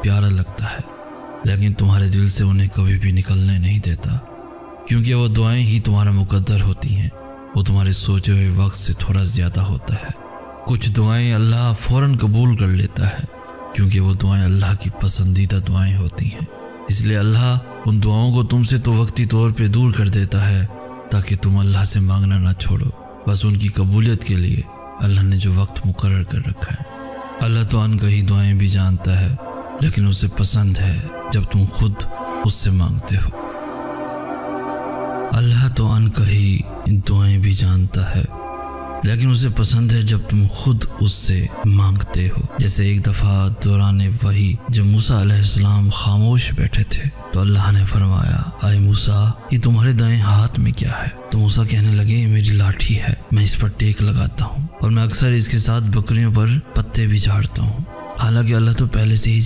प्यारा लगता है, लेकिन तुम्हारे दिल से उन्हें कभी भी निकलने नहीं देता, क्योंकि वो दुआएं ही तुम्हारा मुकद्दर होती हैं। वो तुम्हारे सोचे हुए वक्त से थोड़ा ज़्यादा होता है। कुछ दुआएं अल्लाह फ़ौरन कबूल कर लेता है, क्योंकि वो दुआएं अल्लाह की पसंदीदा दुआएं होती हैं। इसलिए अल्लाह उन दुआओं को तुमसे तो वक्ती तौर पे दूर कर देता है, ताकि तुम अल्लाह से मांगना ना छोड़ो। बस उनकी कबूलियत के लिए अल्लाह ने जो वक्त मुकर्रर कर रखा है। अल्लाह तो अनकही दुआएं भी जानता है, लेकिन उसे पसंद है जब तुम खुद उससे मांगते हो। अल्लाह तो अनकही दुआएं भी जानता है, लेकिन उसे पसंद है जब तुम खुद उससे मांगते हो। जैसे एक दफ़ा दौरान वही जब मूसा अलैहिस्सलाम खामोश बैठे थे, तो अल्लाह ने फरमाया, आए मूसा, ये तुम्हारे दाएं हाथ में क्या है? तो मूसा कहने लगे, मेरी लाठी है, मैं इस पर टेक लगाता हूँ और मैं अक्सर इसके साथ बकरियों पर पत्ते भी झाड़ता हूँ। हालांकि अल्लाह तो पहले से ही